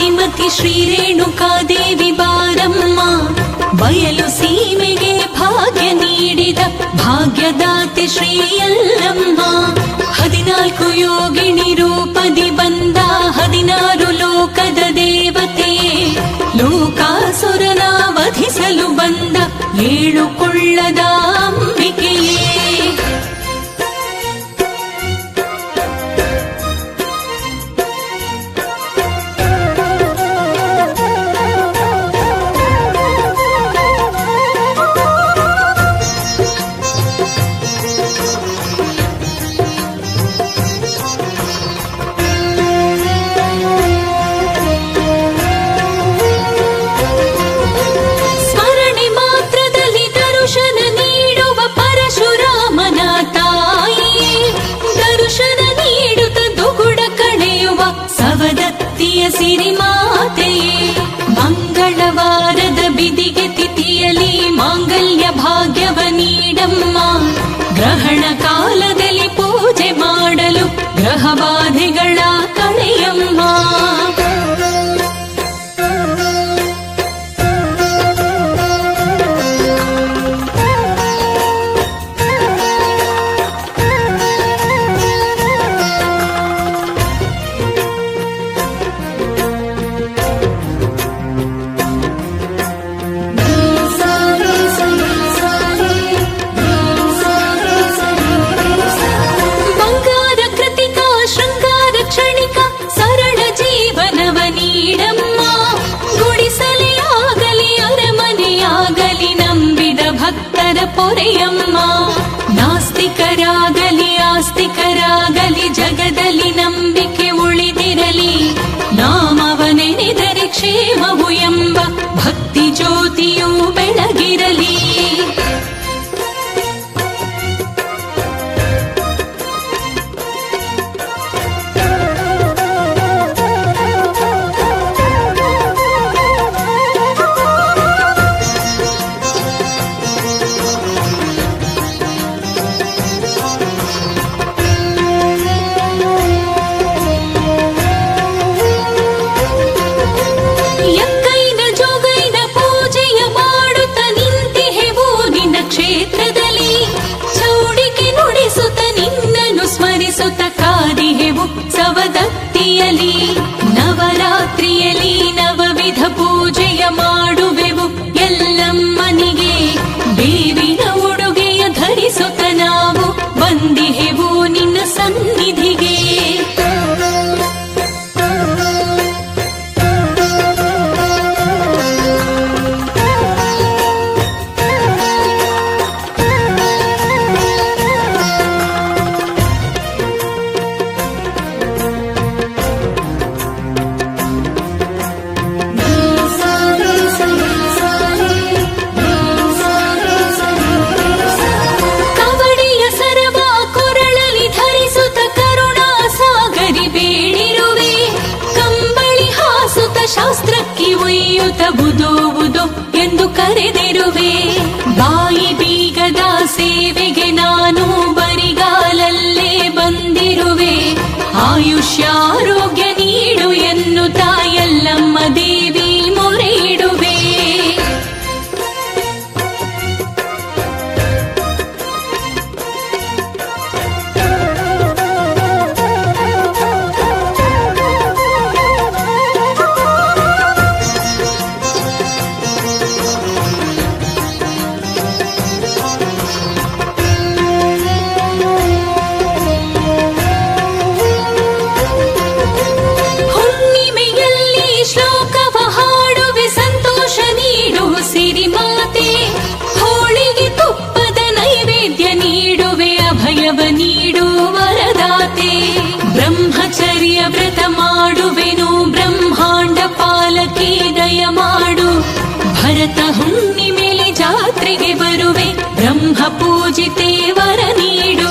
ಭಾಗ್ಯಮತಿ ಶ್ರೀ ರೇಣುಕಾದೇವಿ ಬಾರಮ್ಮ, ಬಯಲು ಸೀಮೆಗೆ ಭಾಗ್ಯ ನೀಡಿದ ಭಾಗ್ಯದಾತೆ ಶ್ರೀ ಯಲ್ಲಮ್ಮ. 14 ಯೋಗಿನಿ ರೂಪದಿ ಬಂದ 16 ಲೋಕದ ದೇವತೆಯೇ, ಲೋಕಾಸುರನ ವಧಿಸಲು ಬಂದ 7 ಕೊಳ್ಳದ ಅಂಬಿಕೆಯೇ. ಸಿರಿಮಾತೆಯೇ, ಮಂಗಳವಾರದ ಬಿದಿಗೆ ತಿಥಿಯಲಿ ಮಾಂಗಲ್ಯ ಭಾಗ್ಯವ ನೀಡಮ್ಮ. ಗ್ರಹಣ ಕಾಲದಲ್ಲಿ ಪೂಜೆ ಮಾಡಲು ಗ್ರಹ ಬಾಧೆಗಳ ಕಳೆಯಮ್ಮ. ಪೊರೆಯಮ್ಮ, ನಾಸ್ತಿಕರಾಗಲಿ ಆಸ್ತಿಕರಾಗಲಿ ಜಗದಲ್ಲಿ ನಂಬಿಕೆ ಉಳಿದಿರಲಿ, ನಾಮವ ನೆನೆದರೆ ಕ್ಷೇಮವು ಎಂಬ ಭಕ್ತಿ ಜ್ಯೋತಿಯು ಬೆಳಗಿರಲಿ. ಸವದತ್ತಿಯಲಿ ನವರಾತ್ರಿಯಲಿ ನವವಿಧ ಪೂಜೆಯ ಮಾಡುವೆವು ಎಲ್ಲಮ್ಮನಿಗೆ. ಬೇವಿನ ಉಡುಗೆಯ ಧರಿಸುತ್ತ ನಾವು ಬಂದಿಹೆವು ನಿನ್ನ ಸನ್ನಿಧಿಗೆ. ಶಾಸ್ತ್ರಕ್ಕೆ ಒಯ್ಯುತ್ತ ಬುದೋ ಬುದೋ ಎಂದು ಕರೆದಿರುವೆ. ಬಾಯಿ ಬೀಗದ ಸೇವೆಗೆ ನಾನು ಬರಿಗಾಲಲ್ಲೇ ಬಂದಿರುವೆ. ಆಯುಷ್ಯ ಆರೋಗ್ಯ ನೀಡು ಎನ್ನುತ್ತಾ ಯಲ್ಲಮ್ಮ ದೇವಿ ಮೊರೆ ಇಡುವೆ. ನೀಡು ವರದಾತೆ, ಬ್ರಹ್ಮಚರ್ಯ ವ್ರತ ಮಾಡುವೆನು ಬ್ರಹ್ಮಾಂಡ ಪಾಲಕಿ ದಯ ಮಾಡು. ಭರತ ಹುಣ್ಣಿಮೆಯಲ್ಲಿ ಜಾತ್ರೆಗೆ ಬರುವೆ ಬ್ರಹ್ಮ ಪೂಜಿತೆ ವರ ನೀಡು.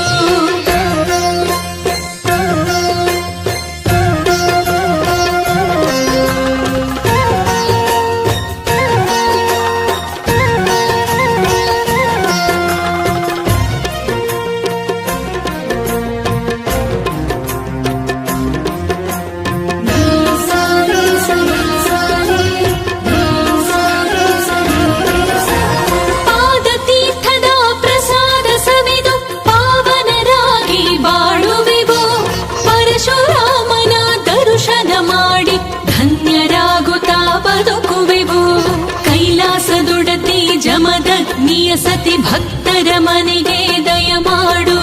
ಸತಿ ಭಕ್ತರ ಮನೆಗೆ ದಯಮಾಡು.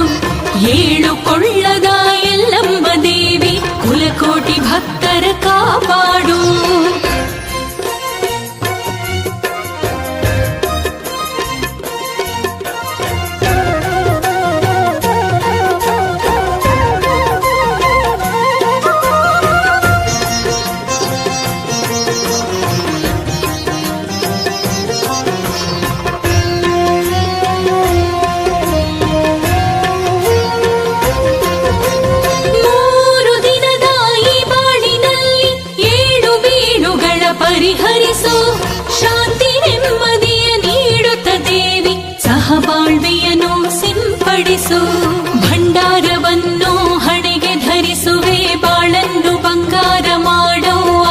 ಏಳು ಕೊಳ್ಳದ ಎಲ್ಲಮ್ಮ ದೇವಿ ಕುಲಕೋಟಿ ಭಕ್ತರ ಕಾಪಾಡು. ಪರಿಹರಿಸು ಶಾಂತಿ ನೆಮ್ಮದಿಯ ನೀಡುತ್ತ ದೇವಿ ಸಹಬಾಳ್ವೆಯನ್ನು ಸಿಂಪಡಿಸು. ಭಂಡಾರವನ್ನು ಹಣೆಗೆ ಧರಿಸುವೆ ಬಾಳನ್ನು ಬಂಗಾರ ಮಾಡವ್ವ.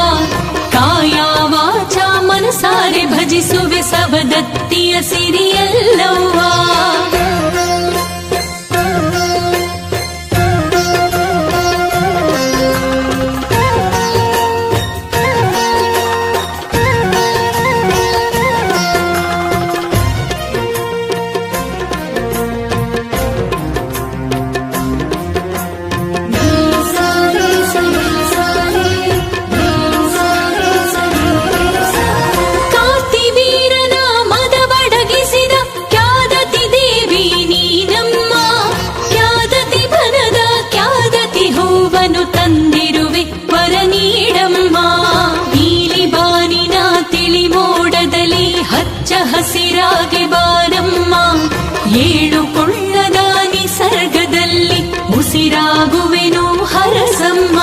ಕಾಯ ವಾಚ ಮನಸಾರೆ ಭಜಿಸುವೆ ಸವದತ್ತಿಯ ಸಿರಿಯಲ್ಲವ್ವ. ತಂದಿರುವೆ ವರ ನೀಡಮ್ಮ. ನೀಲಿ ಬಾನಿನ ತಿಳಿ ಮೋಡದಲ್ಲಿ ಹಚ್ಚ ಹಸಿರಾಗೆ ಬಾರಮ್ಮ. ಏಳು ಕೊಳ್ಳದ ನಿಸರ್ಗದಲ್ಲಿ ಉಸಿರಾಗುವೆನು ಹರಸಮ್ಮ.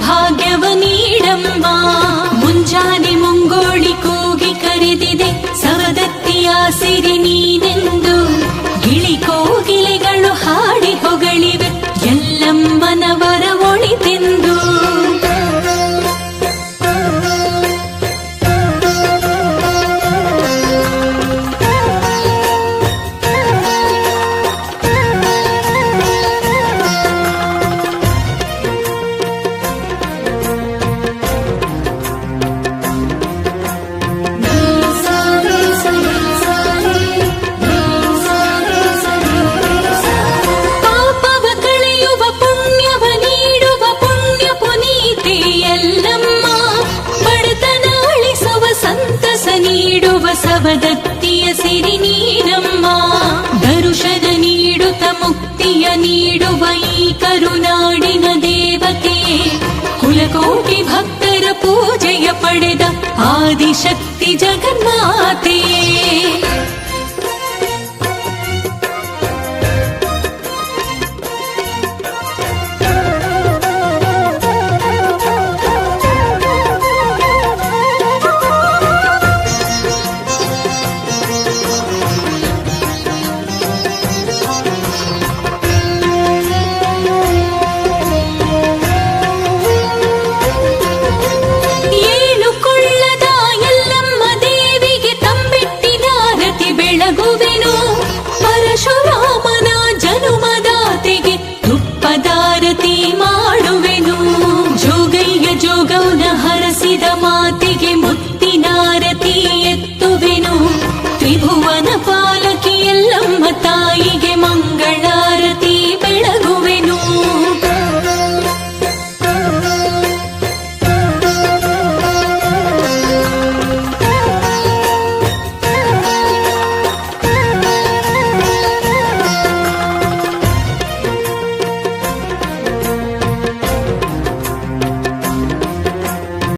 ಭಾಗ್ಯವ ನೀಡಮ್ಮ. ಮುಂಜಾನೆ ಮುಂಗೋಳಿ ಕೂಗಿ ಕರೆದಿದೆ ಸವದತ್ತಿಯ ಸಿರಿ ನೀನೆಂದು. ಗಿಳಿ ಕೋಗಿಲೆಗಳು ಹಾಡಿ ಹೊಗಳಿವೆ ಎಲ್ಲಮ್ಮನ ವರ ಒಳಿತೆಂದು. ನೀಡುವ ಸವದತ್ತಿಯ ಸಿರಿ ನೀನಮ್ಮ. ದರುಶನ ನೀಡುತ್ತ ಮುಕ್ತಿಯ ನೀಡುವ ಈ ಕರುನಾಡಿನ ದೇವತೆಯೇ. ಕುಲಕೋಟಿ ಭಕ್ತರ ಪೂಜೆಯ ಪಡೆದ ಆದಿಶಕ್ತಿ ಜಗನ್ಮಾತೆಯೇ.